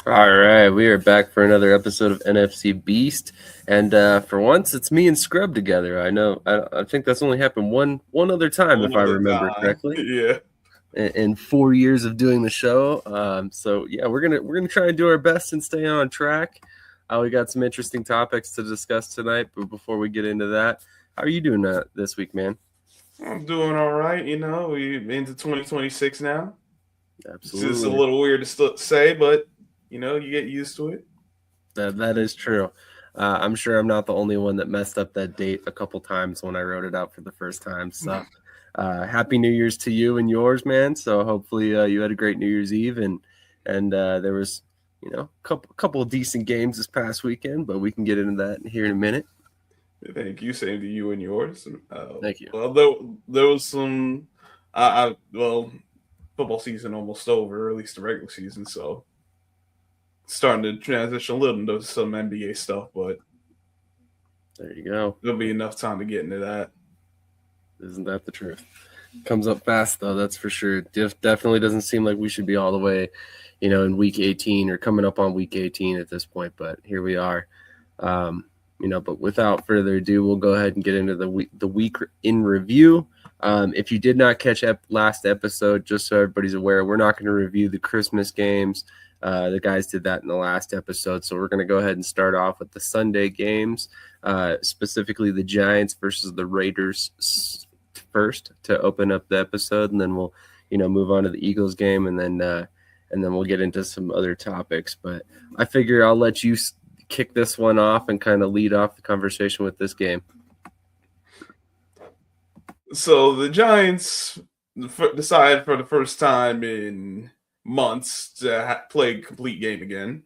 All right, we are back for another episode of NFC Beast, and for once, it's me and Scrub together. I think that's only happened one other time, if I remember correctly. Yeah. In 4 years of doing the show, so yeah, we're gonna try and do our best and stay on track. We got some interesting topics to discuss tonight, but before we get into that, how are you doing this week, man? I'm doing all right. We into 2026 now. Absolutely, It's just a little weird to say, but you get used to it. That is true. I'm sure I'm not the only one that messed up that date a couple times when I wrote it out for the first time. So, happy New Year's to you and yours, man. So hopefully you had a great New Year's Eve and there was a couple of decent games this past weekend, but we can get into that here in a minute. Thank you. Same to you and yours. Thank you. Well, there was some. Football season almost over, or at least the regular season. So starting to transition a little into some NBA stuff, but there you go. There'll be enough time to get into that. Isn't that the truth? Comes up fast though, that's for sure. Definitely doesn't seem like we should be all the way, in week 18 or coming up on week 18 at this point, but here we are. But without further ado, we'll go ahead and get into the week in review. If you did not catch last episode, just so everybody's aware, we're not going to review the Christmas games. The guys did that in the last episode, so we're going to go ahead and start off with the Sunday games, specifically the Giants versus the Raiders first to open up the episode, and then we'll move on to the Eagles game, and then we'll get into some other topics. But I figure I'll let you kick this one off and kind of lead off the conversation with this game. So the Giants decided for the first time in months to play a complete game again.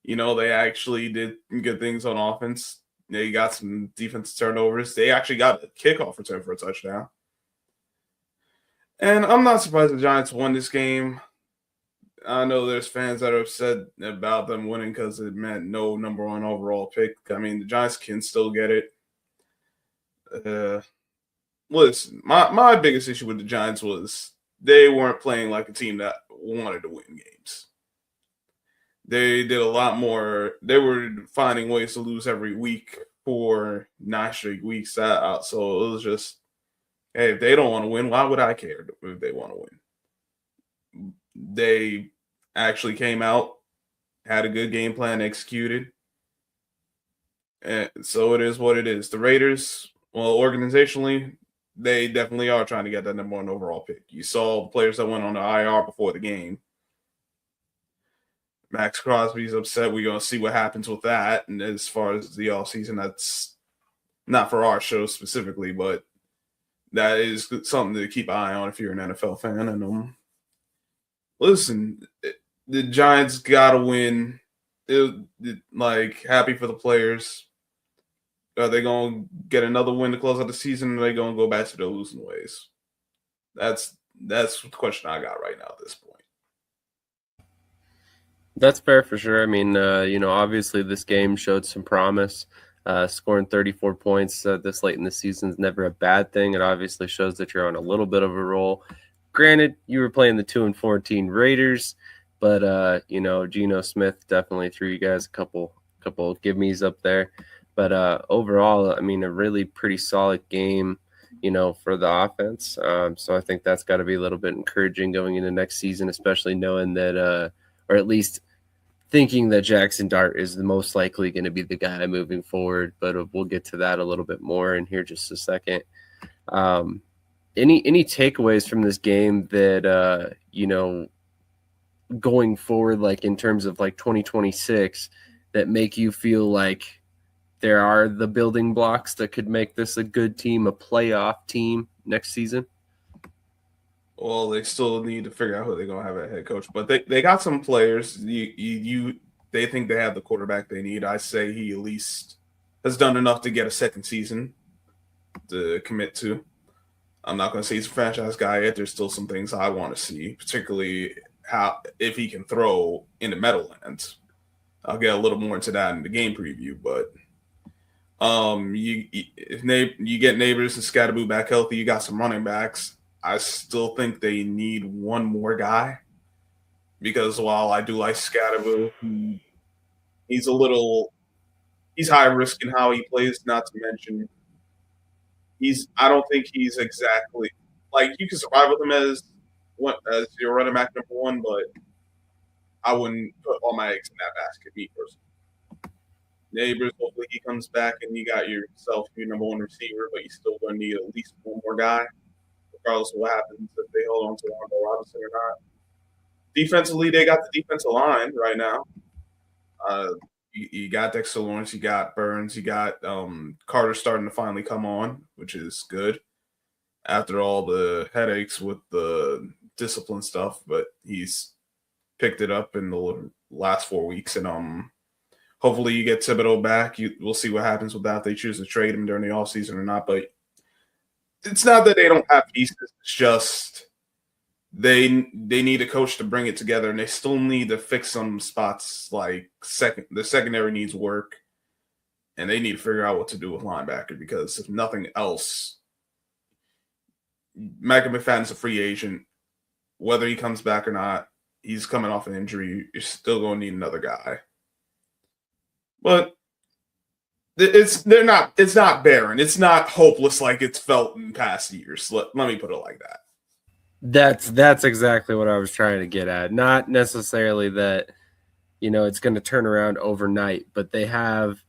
They actually did good things on offense. They got some defensive turnovers. They actually got a kickoff return for a touchdown. And I'm not surprised the Giants won this game. I know there's fans that are upset about them winning because it meant no number one overall pick. I mean, the Giants can still get it. Listen, my biggest issue with the Giants was they weren't playing like a team that wanted to win games. They did a lot more. They were finding ways to lose every week for 9 straight weeks. So it was just, hey, if they don't want to win, why would I care if they want to win? They actually came out, had a good game plan, executed. And so it is what it is. The Raiders, well, organizationally, they definitely are trying to get that number one overall pick. You saw the players that went on the IR before the game. Max Crosby's upset. We're going to see what happens with that. And as far as the offseason, that's not for our show specifically, but that is something to keep an eye on if you're an NFL fan. And listen, the Giants got to win. Happy for the players. Are they going to get another win to close out the season, or are they going to go back to their losing ways? That's the question I got right now at this point. That's fair for sure. I mean, obviously this game showed some promise. Scoring 34 points this late in the season is never a bad thing. It obviously shows that you're on a little bit of a roll. Granted, you were playing the 2-14 Raiders, but Geno Smith definitely threw you guys a couple give-me's up there. But overall, I mean, a really pretty solid game, for the offense. So I think that's got to be a little bit encouraging going into next season, especially knowing that, or at least thinking that Jackson Dart is the most likely going to be the guy moving forward. But we'll get to that a little bit more in here just a second. Any takeaways from this game that, going forward, like in terms of like 2026, that make you feel like there are the building blocks that could make this a good team, a playoff team next season? Well, they still need to figure out who they're going to have a head coach, but they got some players. They think they have the quarterback they need. I say he at least has done enough to get a second season to commit to. I'm not going to say he's a franchise guy yet. There's still some things I want to see, particularly if he can throw in the Meadowlands. I'll get a little more into that in the game preview, but if you get Neighbors and Scatterboo back healthy, you got some running backs. I still think they need one more guy. because while I do like Scatterbo, he's high risk in how he plays. Not to mention, I don't think he's exactly like you can survive with him as your running back number one, but I wouldn't put all my eggs in that basket. Me personally. Neighbors, hopefully he comes back and you got yourself your number one receiver, but you still going to need at least one more guy, regardless of what happens if they hold on to Wanda Robinson or not. Defensively, they got the defensive line right now. You got Dexter Lawrence, you got Burns, you got Carter starting to finally come on, which is good after all the headaches with the discipline stuff, but he's picked it up in the last 4 weeks, and hopefully you get Thibodeau back. We'll see what happens with that if they choose to trade him during the offseason or not, but it's not that they don't have pieces, it's just they need a coach to bring it together, and they still need to fix some spots like the secondary needs work, and they need to figure out what to do with linebacker because if nothing else, Micah McFadden's a free agent. Whether he comes back or not, he's coming off an injury. You're still going to need another guy. But it's not barren. It's not hopeless like it's felt in past years. Let me put it like that. That's exactly what I was trying to get at. Not necessarily that, it's going to turn around overnight, but they have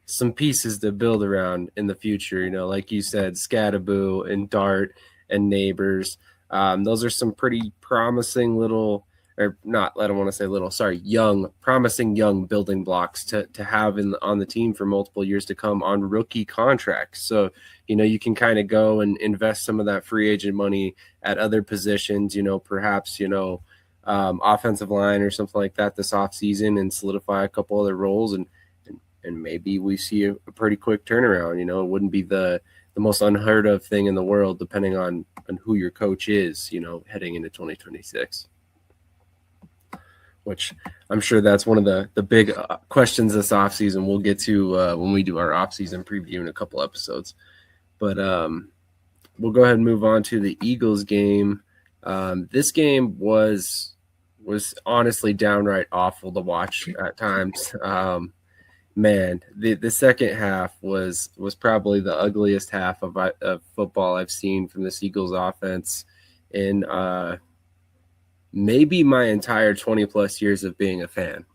some pieces to build around in the future. Like you said, Scatterbo and Dart and Neighbors. Those are some pretty promising promising young building blocks to have on the team for multiple years to come on rookie contracts. So, you can kind of go and invest some of that free agent money at other positions, perhaps, offensive line or something like that this offseason and solidify a couple other roles. And maybe we see a pretty quick turnaround. It wouldn't be the most unheard of thing in the world, depending on who your coach is, heading into 2026. Which I'm sure that's one of the big questions this offseason we'll get to when we do our offseason preview in a couple episodes. But we'll go ahead and move on to the Eagles game. This game was honestly downright awful to watch at times. Man, the second half was probably the ugliest half of football I've seen from this Eagles offense in maybe my entire 20 plus years of being a fan.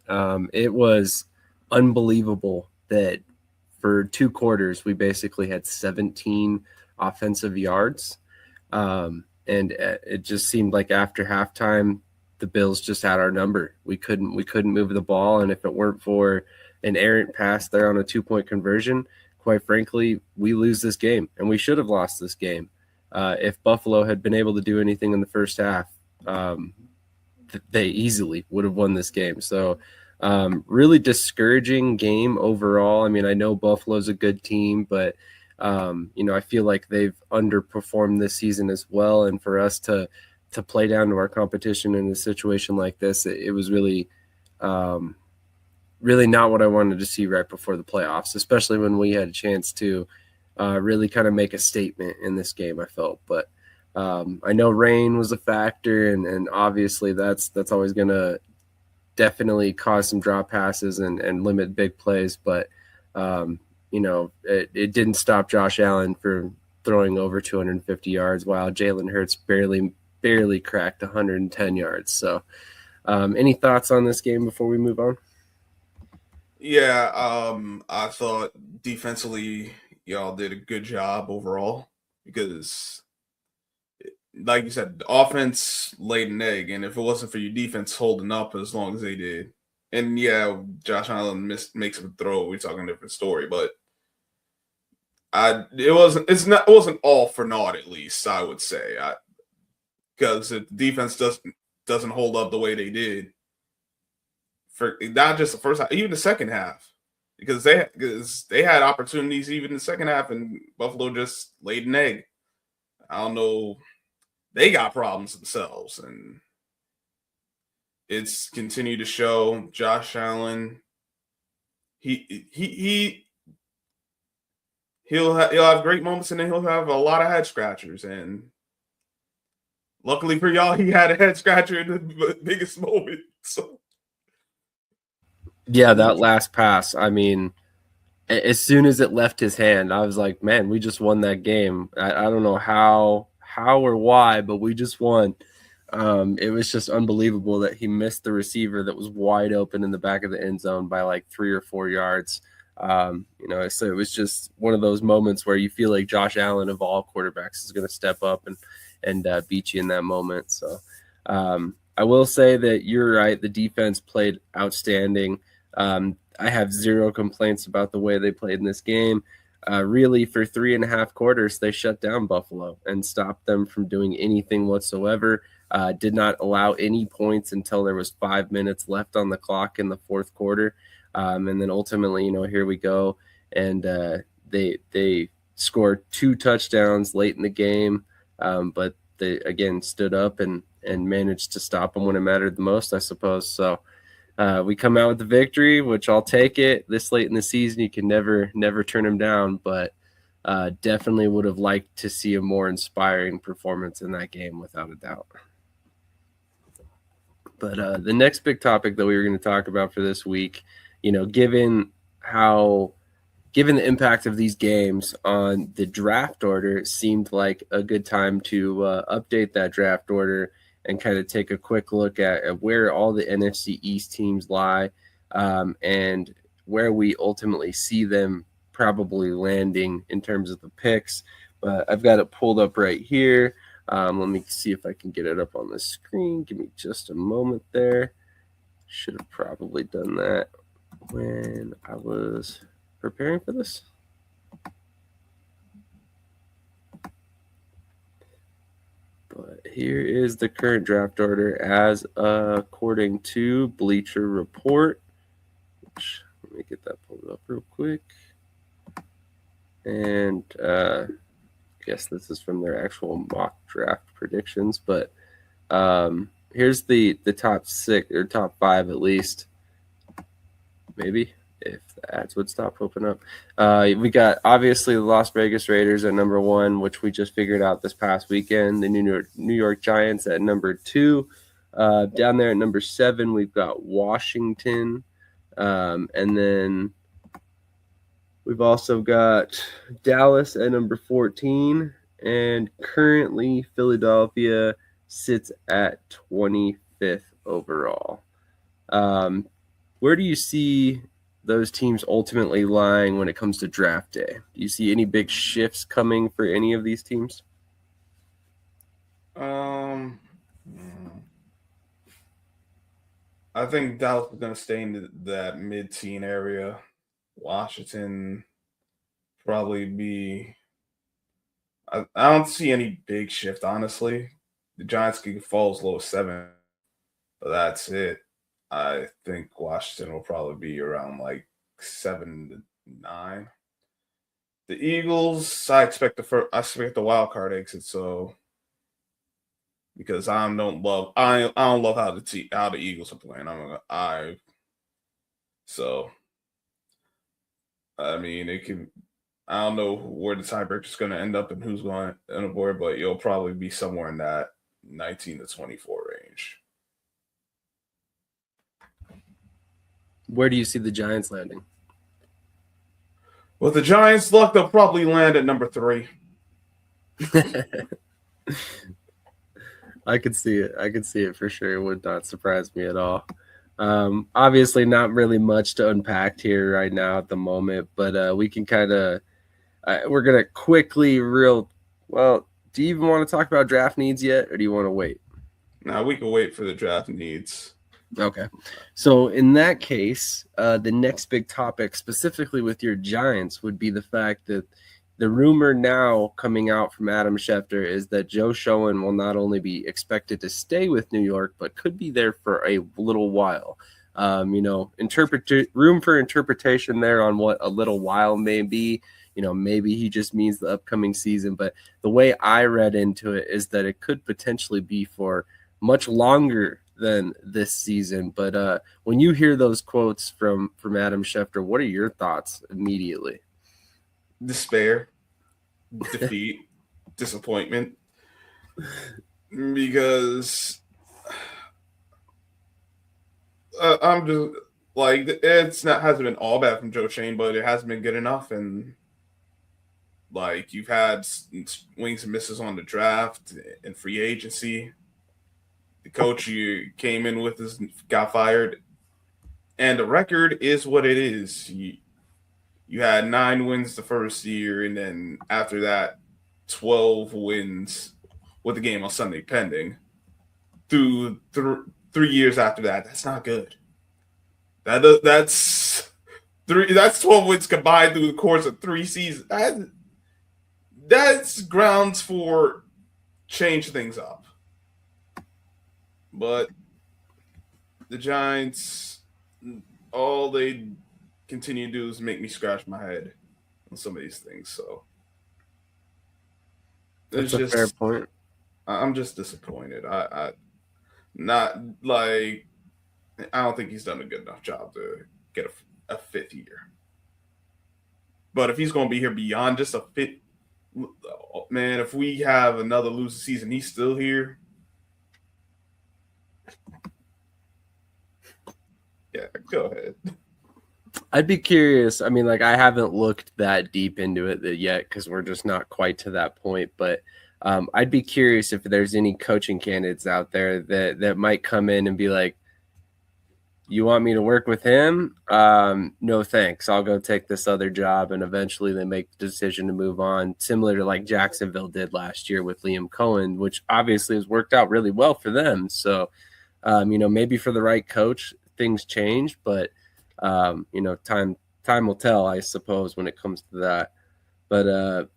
It was unbelievable that for 2 quarters, we basically had 17 offensive yards. And it just seemed like after halftime, the Bills just had our number. We couldn't move the ball. And if it weren't for an errant pass there on a 2-point conversion, quite frankly, we lose this game, and we should have lost this game. If Buffalo had been able to do anything in the first half, they easily would have won this game. So really discouraging game overall. I mean, I know Buffalo's a good team, but I feel like they've underperformed this season as well. And for us to play down to our competition in a situation like this, it was really not what I wanted to see right before the playoffs, especially when we had a chance to really kind of make a statement in this game, I felt. But I know rain was a factor, and obviously that's always going to definitely cause some drop passes and limit big plays. But, it didn't stop Josh Allen from throwing over 250 yards while Jalen Hurts barely cracked 110 yards. So any thoughts on this game before we move on? Yeah, I thought defensively y'all did a good job overall because like you said, the offense laid an egg, and if it wasn't for your defense holding up as long as they did, and yeah, Josh Allen makes a throw, we're talking a different story, but it wasn't all for naught, at least I would say, because if the defense doesn't hold up the way they did for not just the first half, even the second half, because they had opportunities even in the second half, and Buffalo just laid an egg. I don't know. They got problems themselves, and it's continued to show. Josh Allen, he'll have great moments, and then he'll have a lot of head scratchers. And Luckily for y'all, he had a head scratcher in the biggest moment. So Yeah, that last pass. I mean, as soon as it left his hand, I was like, man, we just won that game. I don't know how or why, but we just won. It was just unbelievable that he missed the receiver that was wide open in the back of the end zone by like 3 or 4 yards. So it was just one of those moments where you feel like Josh Allen of all quarterbacks is going to step up and beat you in that moment. So I will say that you're right. The defense played outstanding. I have zero complaints about the way they played in this game. Really, for 3.5 quarters, they shut down Buffalo and stopped them from doing anything whatsoever. Did not allow any points until there was 5 minutes left on the clock in the fourth quarter. And then ultimately, here we go. And they scored 2 touchdowns late in the game, but they, again, stood up and managed to stop them when it mattered the most, I suppose. So we come out with the victory, which I'll take it. This late in the season, you can never turn them down, but definitely would have liked to see a more inspiring performance in that game, without a doubt. But the next big topic that we were going to talk about for this week, given the impact of these games on the draft order, it seemed like a good time to update that draft order and kind of take a quick look at where all the NFC East teams lie, and where we ultimately see them probably landing in terms of the picks. But I've got it pulled up right here. Let me see if I can get it up on the screen. Give me just a moment there. Should have probably done that when I was preparing for this. But here is the current draft order as according to Bleacher Report. Let me get that pulled up real quick. And I guess this is from their actual mock draft predictions. But here's the top 6 or top 5 at least. Maybe, if the ads would stop opening up. We got, obviously, the Las Vegas Raiders at number 1, which we just figured out this past weekend. The New York Giants at number 2. Down there at number 7, we've got Washington. And then we've also got Dallas at number 14. And currently, Philadelphia sits at 25th overall. Where do you see those teams ultimately lying when it comes to draft day? Do you see any big shifts coming for any of these teams? I think Dallas is going to stay in that mid-teen area. Washington probably be. I don't see any big shift, honestly. The Giants could fall as low as 7, but that's it. I think Washington will probably be around like 7 to 9. The Eagles, I expect the wild card exit. So because I don't love how the Eagles are playing. I mean, it can. I don't know where the tiebreaker is going to end up and who's going to end up where, but you'll probably be somewhere in that 19 to 24 range. Where do you see the Giants landing? With the Giants' luck, they'll probably land at number 3. I could see it. For sure. It would not surprise me at all. Obviously, not really much to unpack here right now at the moment, but we can kind of we're going to quickly do you even want to talk about draft needs yet, or do you want to wait? Now we can wait for the draft needs. Okay. So in that case, the next big topic, specifically with your Giants, would be the fact that the rumor now coming out from Adam Schefter is that Joe Schoen will not only be expected to stay with New York, but could be there for a little while. Room for interpretation there on what a little while may be. Maybe he just means the upcoming season. But the way I read into it is that it could potentially be for much longer than this season. But when you hear those quotes from Adam Schefter, what are your thoughts immediately? Despair, defeat, disappointment. because I'm just like it's not hasn't been all bad from Joe Shane, but it hasn't been good enough, and like you've had swings and misses on the draft and free agency. The coach you came in with got fired, and the record is what it is. You had 9 wins the first year, and then after that, 12 wins with the game on Sunday pending. Through 3 years after that, that's not good. That's 12 wins combined through the course of 3 seasons. That's grounds for change things up. But the Giants, all they continue to do is make me scratch my head on some of these things. So That's a fair point. I'm just disappointed. I not like I don't think he's done a good enough job to get a fifth year. But if he's going to be here beyond just a fifth, man, if we have another losing season, he's still here. Yeah, go ahead. I'd be curious. I mean, like, I haven't looked that deep into it yet because we're just not quite to that point. But I'd be curious if there's any coaching candidates out there that might come in and be like, you want me to work with him? No, thanks. I'll go take this other job. And eventually they make the decision to move on, similar to like Jacksonville did last year with Liam Cohen, which obviously has worked out really well for them. So, maybe for the right coach, things change, but time will tell, I suppose, when it comes to that. But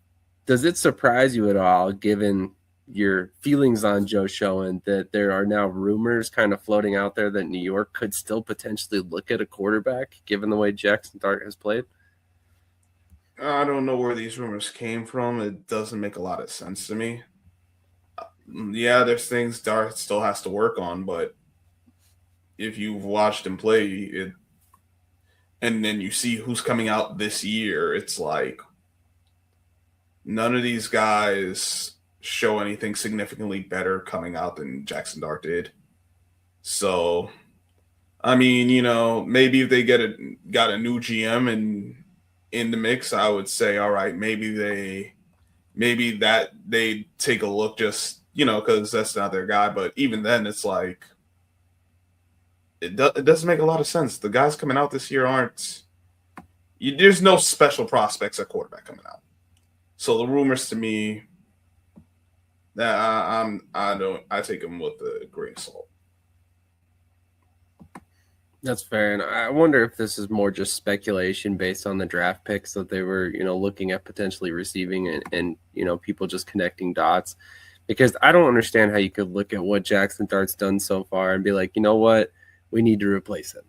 does it surprise you at all, given your feelings on Joe Schoen, that there are now rumors kind of floating out there that New York could still potentially look at a quarterback, given the way Jackson Dart has played? I don't know where these rumors came from. It doesn't make a lot of sense to me. Yeah, there's things Dart still has to work on, but if you've watched him play, and then you see who's coming out this year, it's like none of these guys show anything significantly better coming out than Jackson Dart did. So, I mean, maybe if they got a new GM and in the mix, I would say, all right, maybe they take a look, just because that's not their guy. But even then, it's like it doesn't make a lot of sense. The guys coming out this year there's no special prospects at quarterback coming out. So the rumors to me, I take them with a grain of salt. That's fair. And I wonder if this is more just speculation based on the draft picks that they were, looking at potentially receiving and people just connecting dots. Because I don't understand how you could look at what Jackson Dart's done so far and be like, you know what, we need to replace him.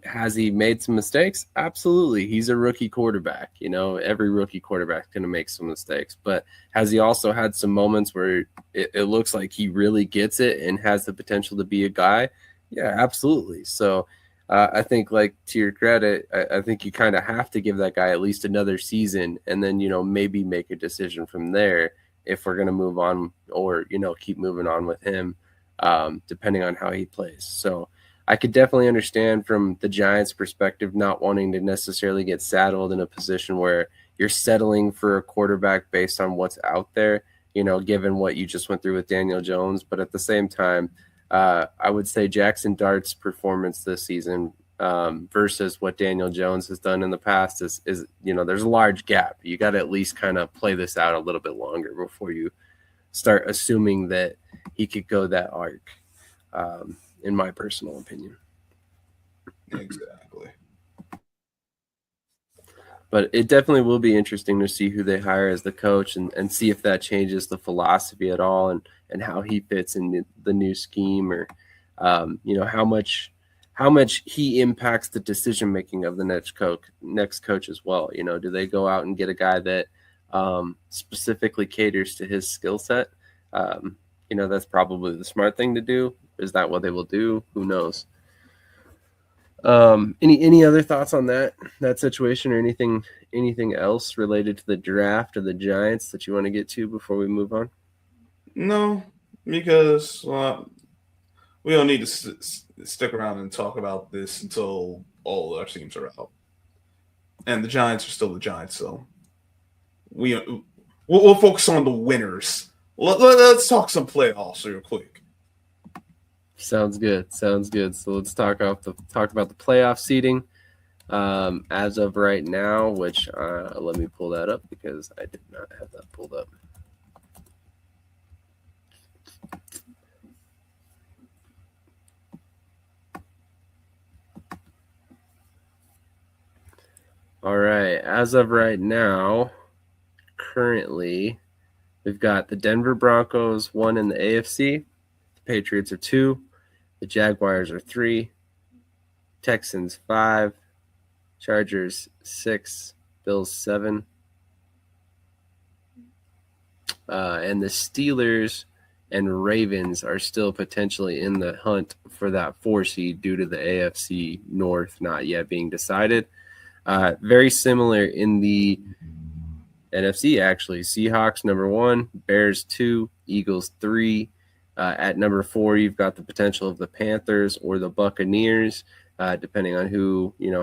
Has he made some mistakes? Absolutely. He's a rookie quarterback. Every rookie quarterback is going to make some mistakes. But has he also had some moments where it looks like he really gets it and has the potential to be a guy? Yeah, absolutely. So I think, like, to your credit, I think you kind of have to give that guy at least another season and then, maybe make a decision from there if we're going to move on or, keep moving on with him, depending on how he plays. So I could definitely understand from the Giants' perspective not wanting to necessarily get saddled in a position where you're settling for a quarterback based on what's out there, given what you just went through with Daniel Jones. But at the same time, I would say Jackson Dart's performance this season versus what Daniel Jones has done in the past is there's a large gap. You got to at least kind of play this out a little bit longer before you start assuming that he could go that arc. In my personal opinion. Exactly. But it definitely will be interesting to see who they hire as the coach and see if that changes the philosophy at all and how he fits in the new scheme or, how much he impacts the decision-making of the next coach as well. Do they go out and get a guy that specifically caters to his skill set? That's probably the smart thing to do. Is that what they will do? Who knows? Any other thoughts on that situation or anything else related to the draft or the Giants that you want to get to before we move on? No, because we don't need to stick around and talk about this until all our teams are out, and the Giants are still the Giants. So we'll focus on the winners. Let's talk some playoffs real quick. Sounds good. Sounds good. So let's talk about the playoff seeding. As of right now, which let me pull that up because I did not have that pulled up. All right. As of right now, currently, we've got the Denver Broncos 1 in the AFC. The Patriots are 2. The Jaguars are 3. Texans 5. Chargers 6. Bills 7. And the Steelers and Ravens are still potentially in the hunt for that 4 seed due to the AFC North not yet being decided. Very similar in the NFC, actually. Seahawks, number 1, Bears 2, Eagles 3. At number 4, you've got the potential of the Panthers or the Buccaneers, depending on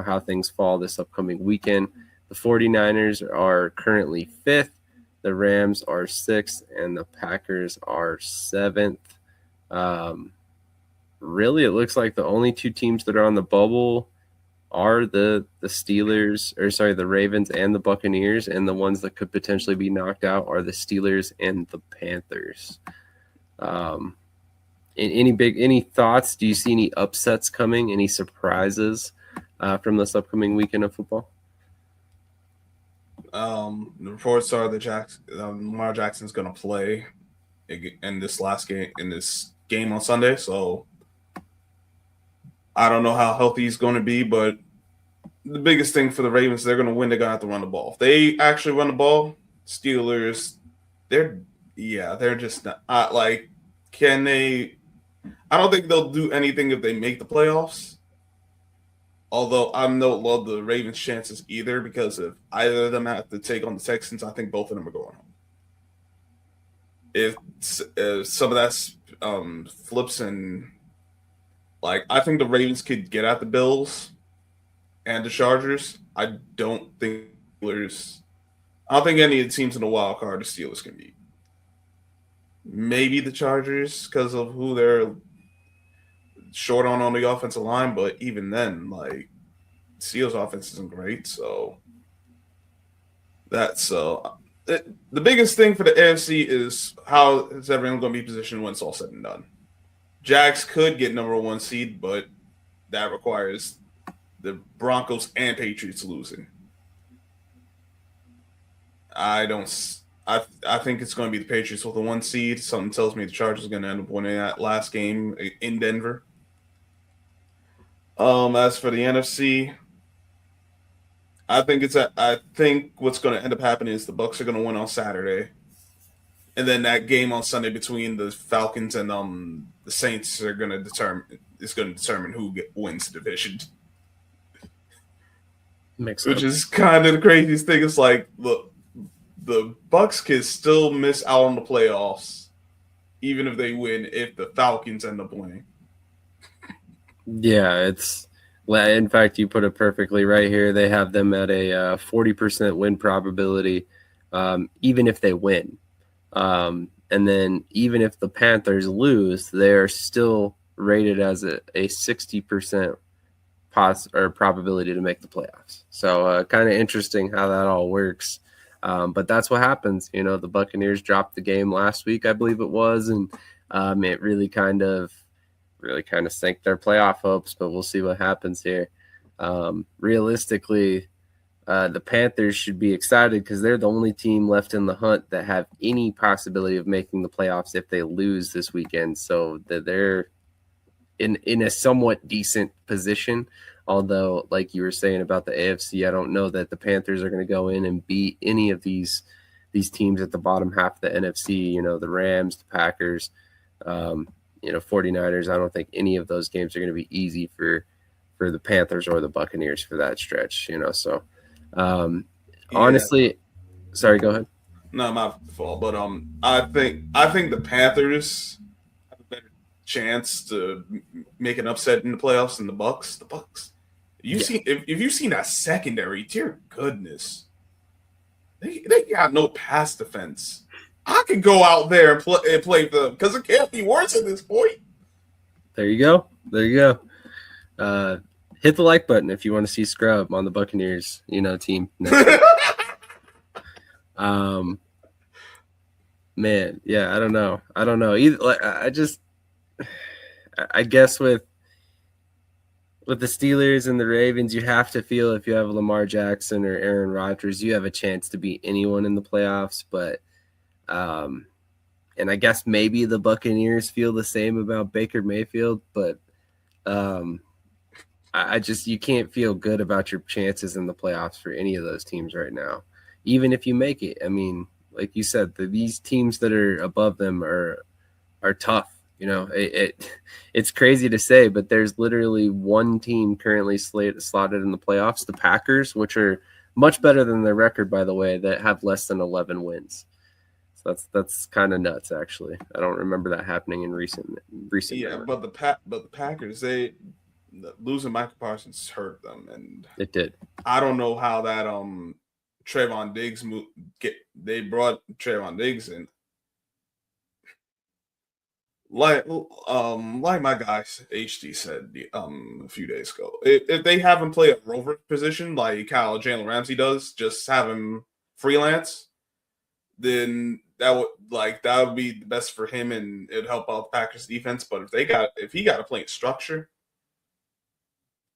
how things fall this upcoming weekend. The 49ers are currently 5th. The Rams are 6th, and the Packers are 7th. Really, it looks like the only 2 teams that are on the bubble are the Ravens and the Buccaneers, and the ones that could potentially be knocked out are the Steelers and the Panthers. Any thoughts? Do you see any upsets coming? Any surprises from this upcoming weekend of football? The reports are that Lamar Jackson's going to play in this game on Sunday. So I don't know how healthy he's going to be, but the biggest thing for the Ravens, they're going to win. They're going to have to run the ball. If they actually run the ball, Steelers, they're just not can they? I don't think they'll do anything if they make the playoffs. Although I don't love the Ravens' chances either, because if either of them have to take on the Texans, I think both of them are going home. If some of that flips and I think the Ravens could get at the Bills and the Chargers. I don't think any of the teams in the wild card the Steelers can beat. Maybe the Chargers because of who they're short on the offensive line, but even then, Steelers' offense isn't great. So the biggest thing for the AFC is how is everyone going to be positioned when it's all said and done. Jags could get number 1 seed, but that requires the Broncos and Patriots losing. I think it's going to be the Patriots with the 1 seed. Something tells me the Chargers are going to end up winning that last game in Denver. As for the NFC, I think what's going to end up happening is the Bucs are going to win on Saturday, and then that game on Sunday between the Falcons and the Saints is going to determine who wins the division. Which is kind of the craziest thing. It's look, the Bucs can still miss out on the playoffs, even if they win. If the Falcons end up winning, yeah, in fact, you put it perfectly right here. They have them at a 40% win probability, even if they win. And then even if the Panthers lose, they're still rated as a 60% probability to make the playoffs. So kind of interesting how that all works. But that's what happens. The Buccaneers dropped the game last week, I believe it was, and it really kind of sank their playoff hopes, but we'll see what happens here. Realistically, the Panthers should be excited because they're the only team left in the hunt that have any possibility of making the playoffs if they lose this weekend. So they're in a somewhat decent position. Although, like you were saying about the AFC, I don't know that the Panthers are going to go in and beat any of these teams at the bottom half of the NFC, the Rams, the Packers, 49ers. I don't think any of those games are going to be easy for the Panthers or the Buccaneers for that stretch, So honestly, sorry, go ahead. No, my fault. But I think the Panthers chance to make an upset in the playoffs than the Bucks. The Bucks. If you've seen that secondary, dear goodness, they got no pass defense. I could go out there and play them because it can't be worse at this point. There you go. There you go. Hit the like button if you want to see Scrub on the Buccaneers, team. Man, yeah, I don't know. Either, I guess with the Steelers and the Ravens, you have to feel if you have Lamar Jackson or Aaron Rodgers, you have a chance to beat anyone in the playoffs. But, and I guess maybe the Buccaneers feel the same about Baker Mayfield, but you can't feel good about your chances in the playoffs for any of those teams right now, even if you make it. I mean, like you said, these teams that are above them are tough. It's crazy to say, but there's literally one team currently slotted in the playoffs, the Packers, which are much better than their record, by the way, that have less than 11 wins. So that's kind of nuts, actually. I don't remember that happening in recent. Yeah, memory. But the Packers, losing Michael Parsons hurt them, and it did. I don't know how that Trayvon Diggs they brought Trayvon Diggs in. Like my guy HD said a few days ago, if they have him play a rover position like how Jalen Ramsey does, just have him freelance, then that would be the best for him and it'd help out the Packers defense. But if he got to play in structure,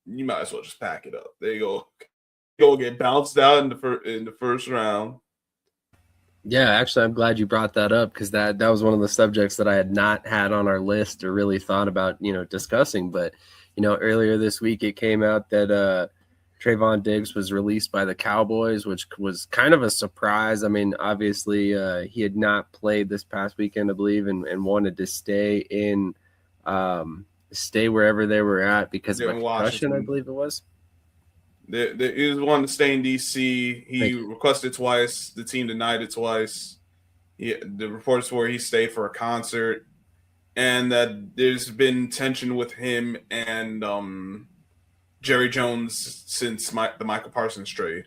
you might as well just pack it up. There you go get bounced out in the first round. Yeah, actually, I'm glad you brought that up because that was one of the subjects that I had not had on our list or really thought about, discussing. But, earlier this week it came out that Trayvon Diggs was released by the Cowboys, which was kind of a surprise. I mean, obviously he had not played this past weekend, I believe, and wanted to stay wherever they were at because of a concussion, I believe it was. He was wanting to stay in D.C. He requested twice. The team denied it twice. The reports were he stayed for a concert, and that there's been tension with him and Jerry Jones since the Michael Parsons trade.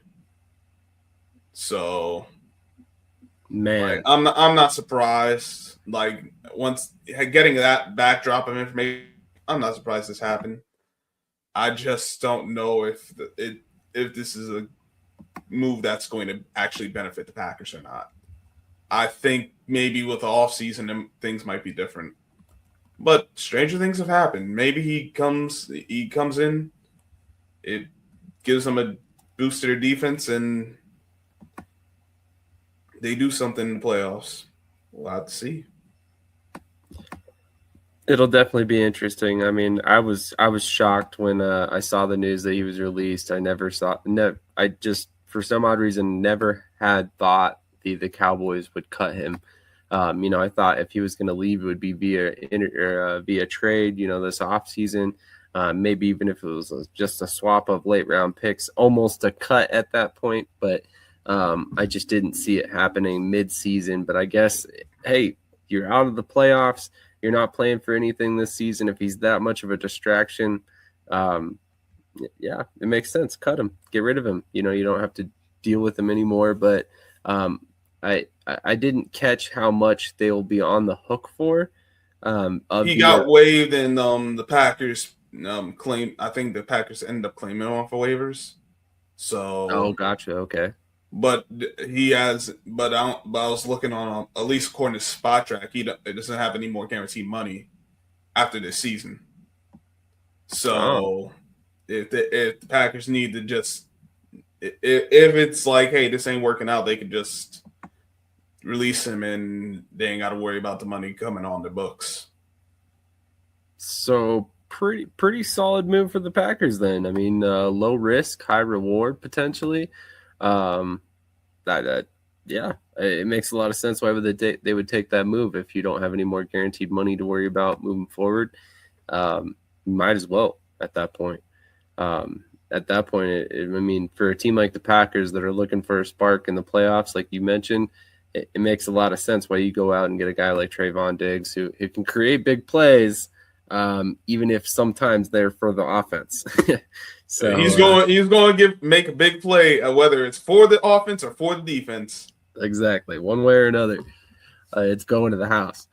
So, man, I'm not surprised. Like once getting that backdrop of information, I'm not surprised this happened. I just don't know if this is a move that's going to actually benefit the Packers or not. I think maybe with the offseason, things might be different. But stranger things have happened. Maybe he comes in, it gives them a boost to their defense, and they do something in the playoffs. We'll have to see. It'll definitely be interesting. I mean, I was shocked when I saw the news that he was released. I just, for some odd reason, never had thought the Cowboys would cut him. I thought if he was going to leave, it would be via trade, this offseason. Maybe even if it was just a swap of late round picks, almost a cut at that point. But I just didn't see it happening mid-season. But I guess, hey, you're out of the playoffs. You're not playing for anything this season. If he's that much of a distraction, yeah, it makes sense. Cut him. Get rid of him. You don't have to deal with him anymore. But I didn't catch how much they'll be on the hook for. He got waived, and the Packers claim. I think the Packers ended up claiming him for waivers. So. Oh, gotcha. Okay. But he has. But I was looking on at least according to Spot Track, it doesn't have any more guaranteed money after this season. So if the Packers need to just if it's like, hey, this ain't working out, they could just release him and they ain't got to worry about the money coming on their books. So pretty solid move for the Packers then. I mean, low risk, high reward potentially. Yeah, it makes a lot of sense. Why would they would take that move if you don't have any more guaranteed money to worry about moving forward? Might as well at that point. I mean, for a team like the Packers that are looking for a spark in the playoffs, like you mentioned, it makes a lot of sense why you go out and get a guy like Trayvon Diggs who can create big plays, even if sometimes they're for the offense. So he's going to make a big play, whether it's for the offense or for the defense. Exactly, one way or another, it's going to the house.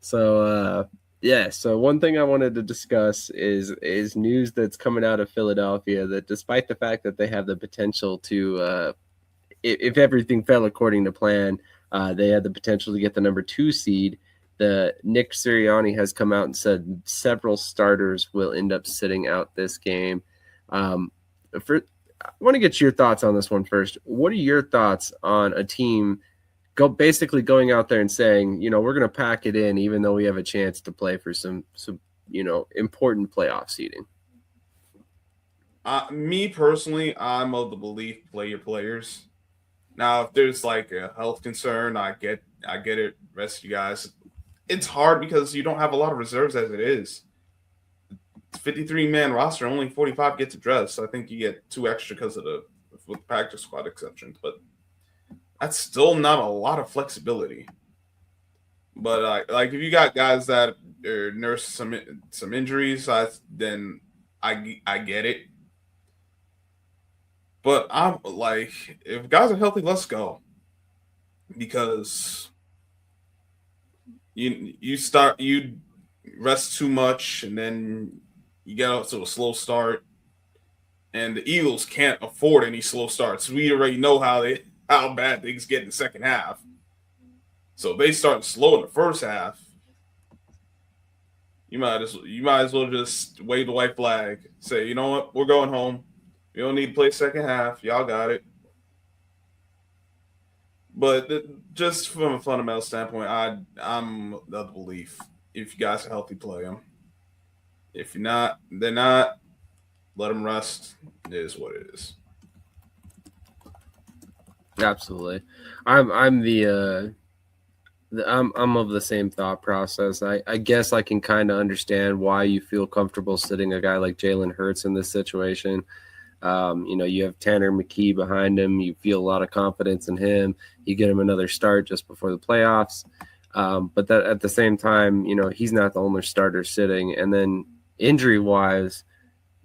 So yeah. So one thing I wanted to discuss is news that's coming out of Philadelphia that despite the fact that they have the potential to, if everything fell according to plan, they had the potential to get the number 2 seed. The Nick Sirianni has come out and said several starters will end up sitting out this game. I want to get your thoughts on this one first. What are your thoughts on a team basically going out there and saying, we're going to pack it in, even though we have a chance to play for some important playoff seeding? Me personally, I'm of the belief play your players. Now, if there's like a health concern, I get it. Rest of you guys, it's hard because you don't have a lot of reserves as it is. 53-man roster, only 45 get to dress. So I think you get 2 extra because of with practice squad exceptions, but that's still not a lot of flexibility. But like if you got guys that nurse some injuries, then I get it. But I'm like, if guys are healthy, let's go. Because you rest too much and then you get off to a slow start. And the Eagles can't afford any slow starts. We already know how bad things get in the second half. So if they start slow in the first half, you might as well just wave the white flag. Say, you know what, we're going home. We don't need to play second half. Y'all got it. But just from a fundamental standpoint, I'm of the belief if you guys are healthy, play them. If you're not, they're not. Let them rest. It is what it is. Absolutely. I'm of the same thought process. I guess I can kind of understand why you feel comfortable sitting a guy like Jalen Hurts in this situation. You have Tanner McKee behind him. You feel a lot of confidence in him. You get him another start just before the playoffs. But that at the same time, he's not the only starter sitting. And then injury-wise,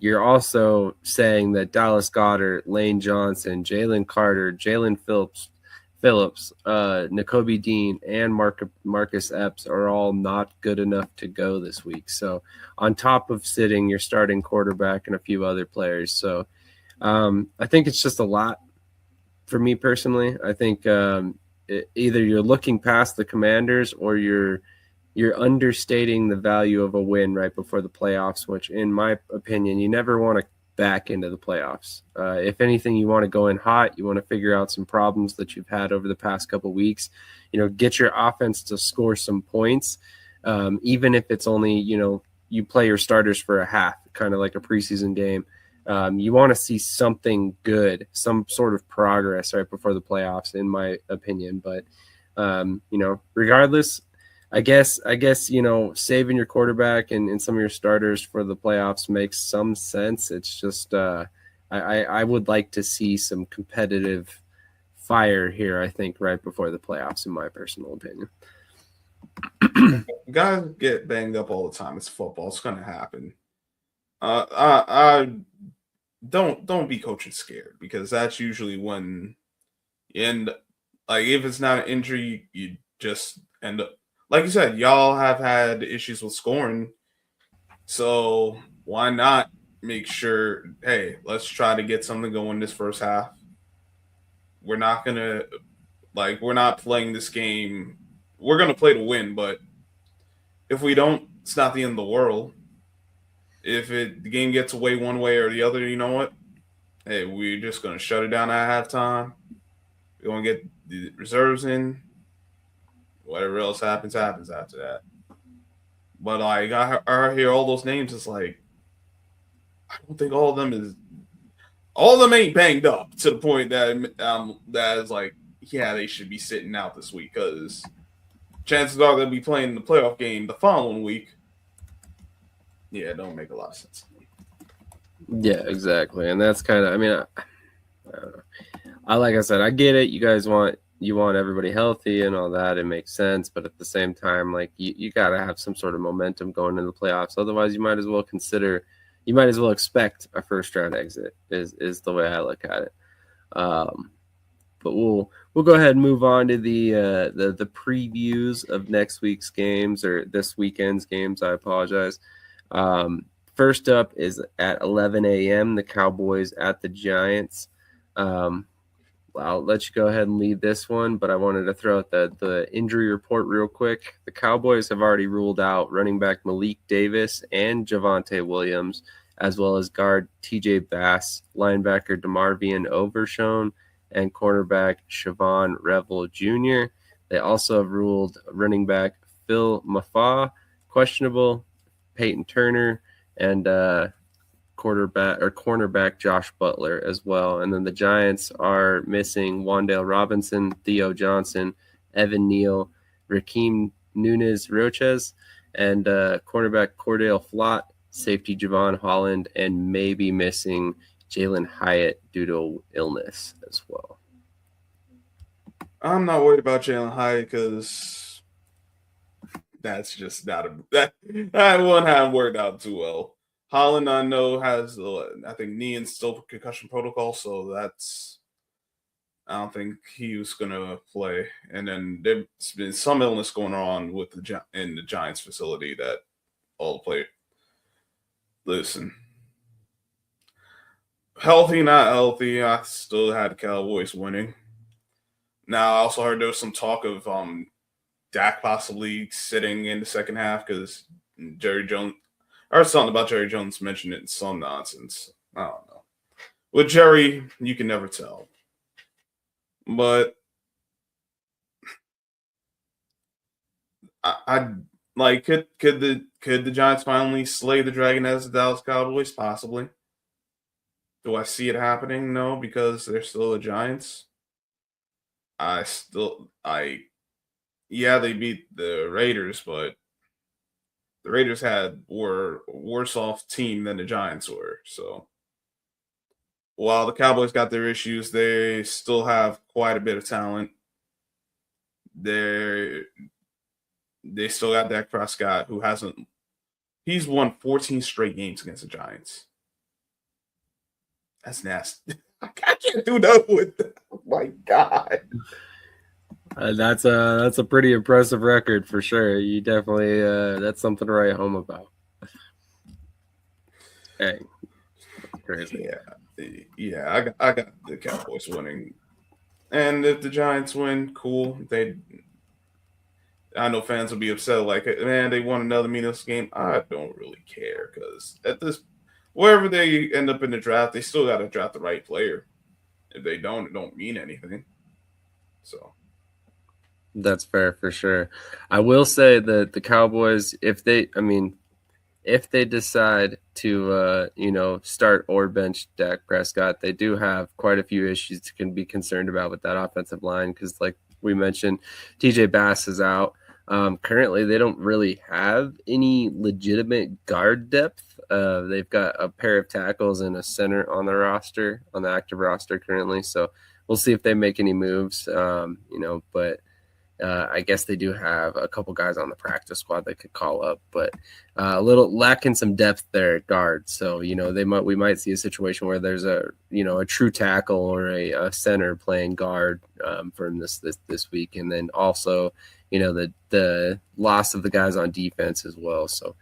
you're also saying that Dallas Goedert, Lane Johnson, Jalen Carter, Jalen Phillips, Nakobe Dean, and Marcus Epps are all not good enough to go this week. So on top of sitting your starting quarterback and a few other players. So I think it's just a lot for me personally. I think either you're looking past the Commanders or you're understating the value of a win right before the playoffs, which in my opinion, you never want to back into the playoffs. If anything, you want to go in hot. You want to figure out some problems that you've had over the past couple of weeks. Get your offense to score some points, even if it's only you play your starters for a half, kind of like a preseason game. You want to see something good, some sort of progress right before the playoffs, in my opinion. But regardless, I guess saving your quarterback and some of your starters for the playoffs makes some sense. It's just I would like to see some competitive fire here, I think, right before the playoffs, in my personal opinion. Guys get banged up all the time. It's football. It's going to happen. I don't be coaching scared, because that's usually when you end. Like, if it's not an injury, you just end up. Like you said, y'all have had issues with scoring, so why not make sure, hey, let's try to get something going this first half. We're not playing this game. We're going to play to win, but if we don't, it's not the end of the world. If the game gets away one way or the other, you know what? Hey, we're just going to shut it down at halftime. We're going to get the reserves in. Whatever else happens after that. But like, I hear all those names. It's like, I don't think all of them ain't banged up to the point that is like, yeah, they should be sitting out this week, because chances are they'll be playing the playoff game the following week. Yeah, it don't make a lot of sense to me. Yeah, exactly. And that's kind of, I don't know. Like I said, I get it. You guys want you want everybody healthy and all that. It makes sense, but at the same time, like you got to have some sort of momentum going into the playoffs. Otherwise, you might as well expect a first round exit. Is the way I look at it. But we'll go ahead and move on to the previews of next week's games or this weekend's games. I apologize. First up is at 11 a.m. the Cowboys at the Giants. I'll let you go ahead and lead this one, but I wanted to throw out the injury report real quick. The Cowboys have already ruled out running back Malik Davis and Javonte Williams, as well as guard TJ Bass, linebacker DeMarvion Overshown, and cornerback Siobhan Revel Jr. They also have ruled running back Phil Mafa questionable, Peyton Turner, and cornerback Josh Butler as well. And then the Giants are missing Wan'Dale Robinson, Theo Johnson, Evan Neal, Rakeem Nunez Roches, and cornerback Cordell Flott, safety Javon Holland, and maybe missing Jalen Hyatt due to illness as well. I'm not worried about Jalen Hyatt because that's just not that one hadn't worked out too well. Holland, I know, has I think knee and still concussion protocol, so I don't think he was gonna play. And then there's been some illness going on with in the Giants facility that all the players. Listen, healthy, not healthy. I still had the Cowboys winning. Now, I also heard there was some talk of Dak possibly sitting in the second half because Jerry Jones. I heard something about Jerry Jones mentioned it in some nonsense. I don't know. With Jerry, you can never tell. But I like could the Giants finally slay the Dragon as the Dallas Cowboys? Possibly. Do I see it happening? No, because they're still the Giants. They beat the Raiders, but the Raiders were a worse off team than the Giants were. So while the Cowboys got their issues, they still have quite a bit of talent. They still got Dak Prescott, who he's won 14 straight games against the Giants. That's nasty. I can't do that with that. Oh my God. That's a pretty impressive record for sure. You definitely that's something to write home about. Hey, crazy. Yeah. I got the Cowboys winning, and if the Giants win, cool. I know fans will be upset, like, man, they won another meaningless game. I don't really care because wherever they end up in the draft, they still got to draft the right player. If they don't, it don't mean anything. So. That's fair for sure. I will say that the Cowboys, if they decide to, start or bench Dak Prescott, they do have quite a few issues to can be concerned about with that offensive line because, like we mentioned, TJ Bass is out. Currently, they don't really have any legitimate guard depth. They've got a pair of tackles and a center on the active roster currently. So we'll see if they make any moves, but I guess they do have a couple guys on the practice squad they could call up, but a little lacking some depth there at guard. So, we might see a situation where there's a true tackle or a center playing guard for this week. And then also, the loss of the guys on defense as well. So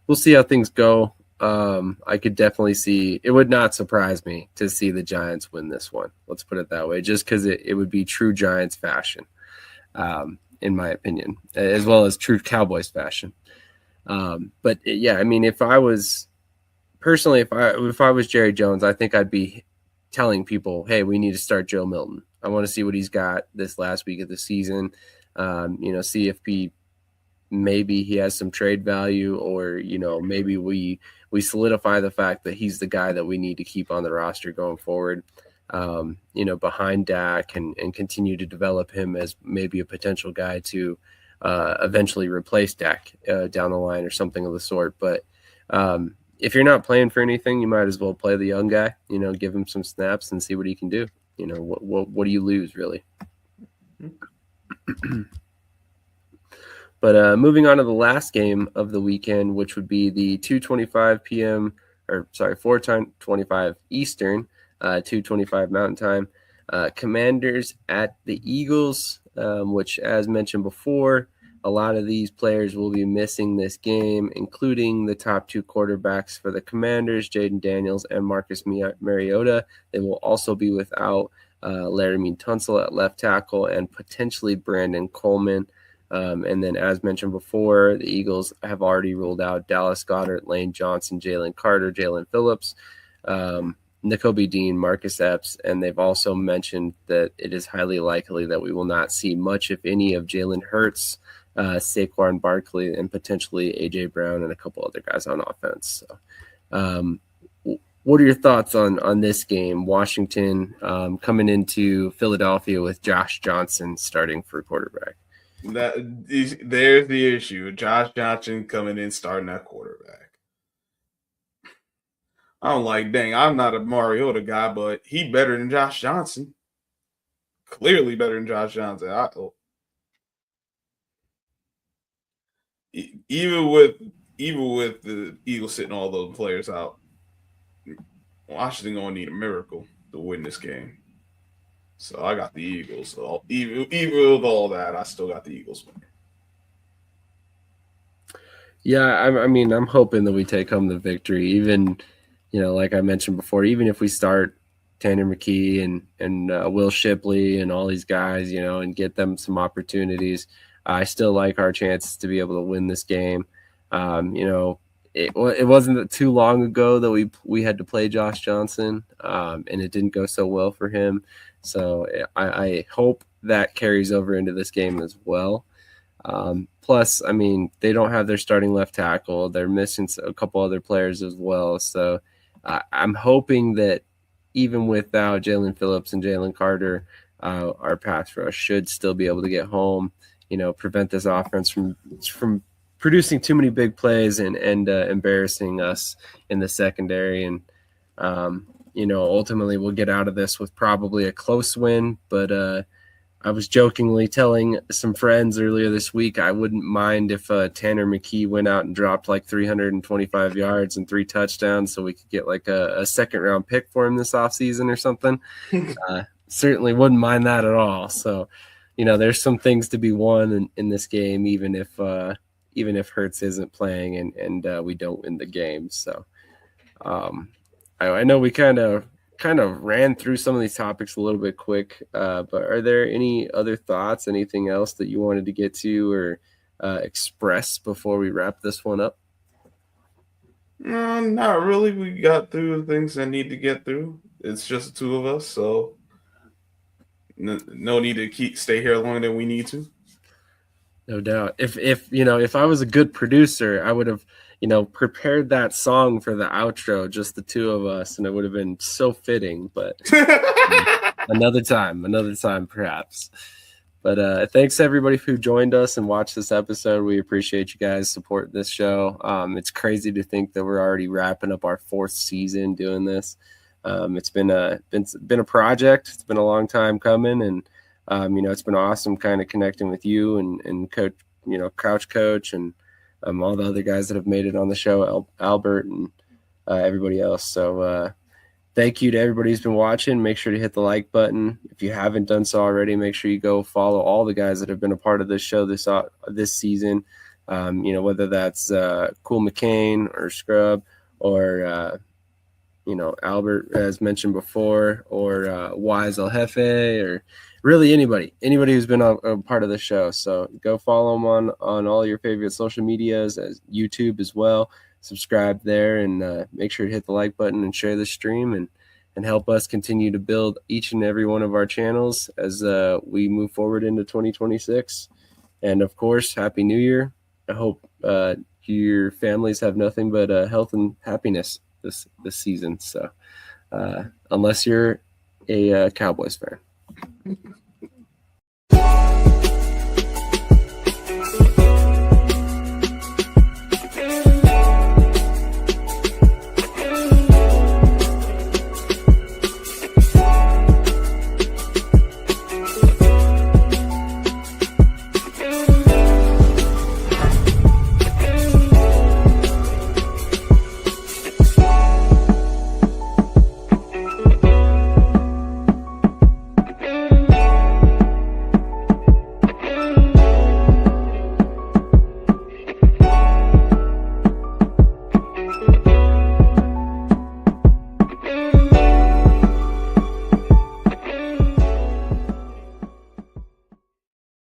we'll see how things go. I could definitely see, it would not surprise me to see the Giants win this one. Let's put it that way, just because it would be true Giants fashion. In my opinion, as well as true Cowboys fashion. But yeah, if I was Jerry Jones, I think I'd be telling people, hey, we need to start Joe Milton. I want to see what he's got this last week of the season. See if maybe he has some trade value, or maybe we solidify the fact that he's the guy that we need to keep on the roster going forward. Behind Dak and continue to develop him as maybe a potential guy to eventually replace Dak down the line or something of the sort. But if you're not playing for anything, you might as well play the young guy, give him some snaps and see what he can do. What do you lose really? But moving on to the last game of the weekend, which would be the 2:25 p.m. or sorry, 4:25 Eastern, 2:25 Mountain Time. Commanders at the Eagles, which, as mentioned before, a lot of these players will be missing this game, including the top two quarterbacks for the Commanders, Jaden Daniels and Marcus Mariota. They will also be without Laramie Tunsil at left tackle and potentially Brandon Coleman. And then, as mentioned before, the Eagles have already ruled out Dallas Goedert, Lane Johnson, Jalen Carter, Jalen Phillips, Nakobe Dean, Marcus Epps, and they've also mentioned that it is highly likely that we will not see much, if any, of Jalen Hurts, Saquon Barkley, and potentially A.J. Brown and a couple other guys on offense. So, what are your thoughts on this game? Washington coming into Philadelphia with Josh Johnson starting for quarterback. There's the issue. Josh Johnson coming in starting at quarterback. I'm like, dang, I'm not a Mariota guy, but he better than Josh Johnson. Clearly better than Josh Johnson. Even with the Eagles sitting all those players out, Washington gonna need a miracle to win this game. So I got the Eagles. So even with all that, I still got the Eagles winning. Yeah, I mean, I'm hoping that we take home the victory. Even, like I mentioned before, even if we start Tanner McKee and Will Shipley and all these guys, and get them some opportunities, I still like our chances to be able to win this game. It wasn't too long ago that we had to play Josh Johnson, and it didn't go so well for him. So I hope that carries over into this game as well. Plus, I mean, they don't have their starting left tackle. They're missing a couple other players as well. So I'm hoping that even without Jalen Phillips and Jalen Carter, our pass rush should still be able to get home, prevent this offense from producing too many big plays and embarrassing us in the secondary. And, ultimately we'll get out of this with probably a close win. But I was jokingly telling some friends earlier this week I wouldn't mind if Tanner McKee went out and dropped like 325 yards and 3 touchdowns so we could get like a second-round pick for him this offseason or something. Certainly wouldn't mind that at all. So, there's some things to be won in this game, even if Hurts isn't playing and we don't win the game. So I know we kind of ran through some of these topics a little bit quick, but are there any other thoughts, anything else that you wanted to get to or express before we wrap this one up? No, not really. We got through the things I need to get through. It's just the two of us, so no need to stay here longer than we need to. No doubt. If I was a good producer, I would have, prepared that song for the outro, just the two of us, and it would have been so fitting. But another time, perhaps. But thanks everybody who joined us and watched this episode. We appreciate you guys supporting this show. It's crazy to think that we're already wrapping up our 4th season doing this. It's been a project. It's been a long time coming, and it's been awesome kind of connecting with you and Coach, Crouch Coach and all the other guys that have made it on the show, Albert and everybody else. So thank you to everybody who's been watching. Make sure to hit the like button. If you haven't done so already, make sure you go follow all the guys that have been a part of this show this season. Whether that's Cool McCain or Scrub or Albert, as mentioned before, or Wise El Jefe, or really anybody who's been a part of the show. So go follow them on all your favorite social medias, as YouTube as well. Subscribe there and make sure to hit the like button and share the stream and help us continue to build each and every one of our channels as we move forward into 2026. And of course, Happy New Year. I hope your families have nothing but health and happiness this season. So unless you're a Cowboys fan.